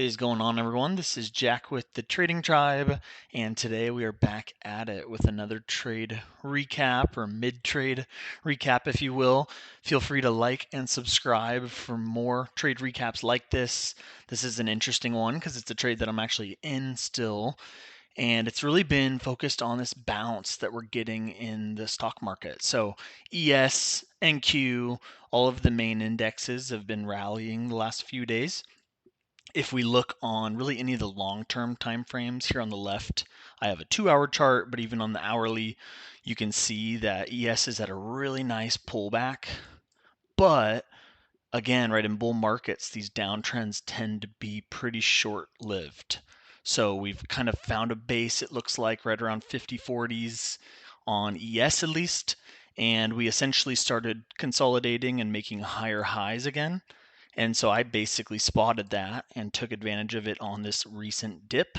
is going on, everyone? This is Jack with the Trading Tribe, and today we are back at it with another trade recap or mid-trade recap, if you will. Feel free to like and subscribe for more trade recaps like this. This is an interesting one because it's a trade that I'm actually in still, and it's really been focused on this bounce that we're getting in the stock market. So ES and Q, all of the main indexes have been rallying the last few days. If we look on really any of the long-term time frames here on the left, I have a 2-hour chart, but even on the hourly, you can see that ES is at a really nice pullback. But again, right, in bull markets, these downtrends tend to be pretty short-lived. So we've kind of found a base, it looks like, right around 50-40s on ES at least, and we essentially started consolidating and making higher highs again. And so I basically spotted that and took advantage of it on this recent dip.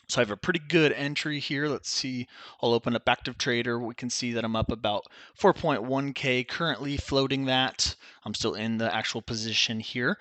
So I have a pretty good entry here. Let's see, I'll open up Active Trader. We can see that I'm up about 4.1K currently floating that. I'm still in the actual position here.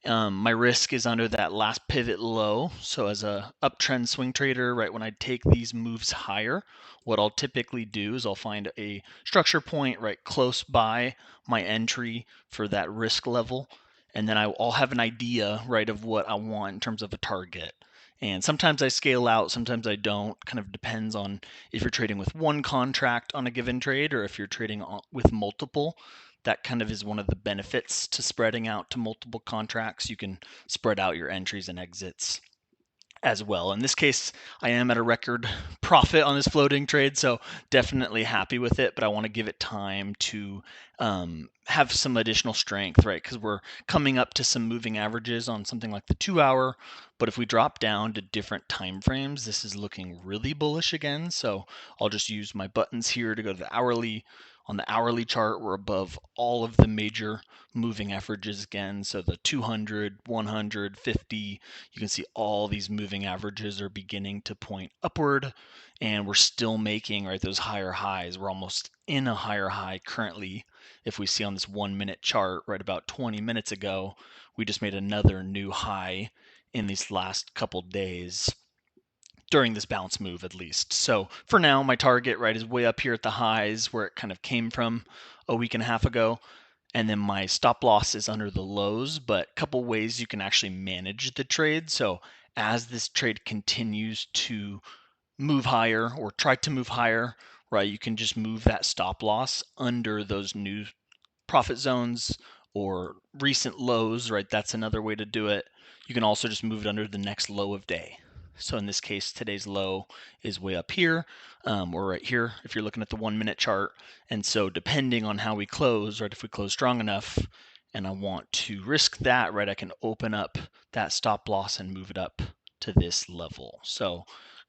My risk is under that last pivot low. So as a uptrend swing trader, right, when I take these moves higher, what I'll typically do is I'll find a structure point right close by my entry for that risk level. And then I'll have an idea, right, of what I want in terms of a target. And sometimes I scale out, sometimes I don't. Kind of depends on if you're trading with one contract on a given trade or if you're trading with multiple. That kind of is one of the benefits to spreading out to multiple contracts. You can spread out your entries and exits as well. In this case, I am at a record profit on this floating trade, so definitely happy with it, but I want to give it time to have some additional strength, right? Because we're coming up to some moving averages on something like the 2-hour, but if we drop down to different time frames, this is looking really bullish again. So I'll just use my buttons here to go to the hourly. On the hourly chart, we're above all of the major moving averages again. So the 200, 100, 50, you can see all these moving averages are beginning to point upward, and we're still making, right, those higher highs. We're almost in a higher high currently. If we see on this 1-minute chart, right about 20 minutes ago, we just made another new high in these last couple days during this bounce move at least. So for now, my target, right, is way up here at the highs where it kind of came from a week and a half ago. And then my stop loss is under the lows, but a couple ways you can actually manage the trade. So as this trade continues to move higher or try to move higher, right, you can just move that stop loss under those new profit zones or recent lows, right? That's another way to do it. You can also just move it under the next low of day. So in this case, today's low is way up here or right here if you're looking at the 1-minute chart. And so depending on how we close, right, if we close strong enough and I want to risk that, right, I can open up that stop loss and move it up to this level. So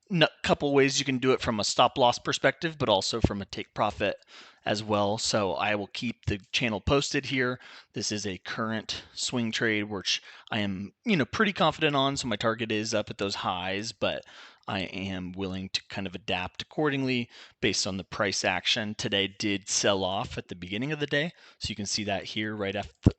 a couple ways you can do it from a stop loss perspective, but also from a take profit as well. So I will keep the channel posted here. This is a current swing trade, which I am, pretty confident on. So my target is up at those highs, but I am willing to kind of adapt accordingly based on the price action. Today did sell off at the beginning of the day. So you can see that here right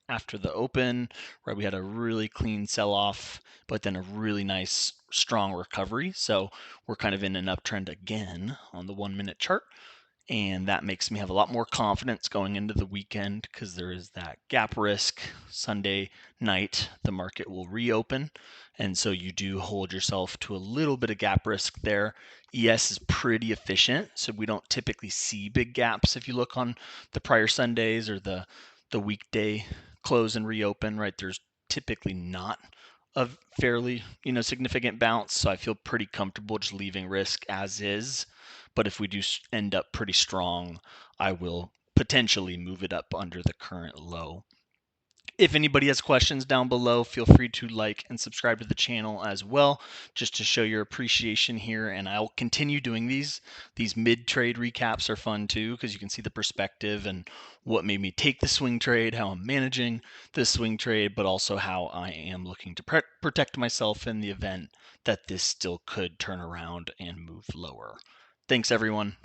after the open, right? We had a really clean sell off, but then a really nice strong recovery. So we're kind of in an uptrend again on the 1-minute chart. And that makes me have a lot more confidence going into the weekend because there is that gap risk. Sunday night, the market will reopen. And so you do hold yourself to a little bit of gap risk there. ES is pretty efficient, so we don't typically see big gaps if you look on the prior Sundays or the weekday close and reopen, right? There's typically not a fairly, significant bounce. So I feel pretty comfortable just leaving risk as is. But if we do end up pretty strong, I will potentially move it up under the current low. If anybody has questions down below, feel free to like and subscribe to the channel as well, just to show your appreciation here. And I'll continue doing these. These mid-trade recaps are fun too, because you can see the perspective and what made me take the swing trade, how I'm managing the swing trade, but also how I am looking to protect myself in the event that this still could turn around and move lower. Thanks, everyone.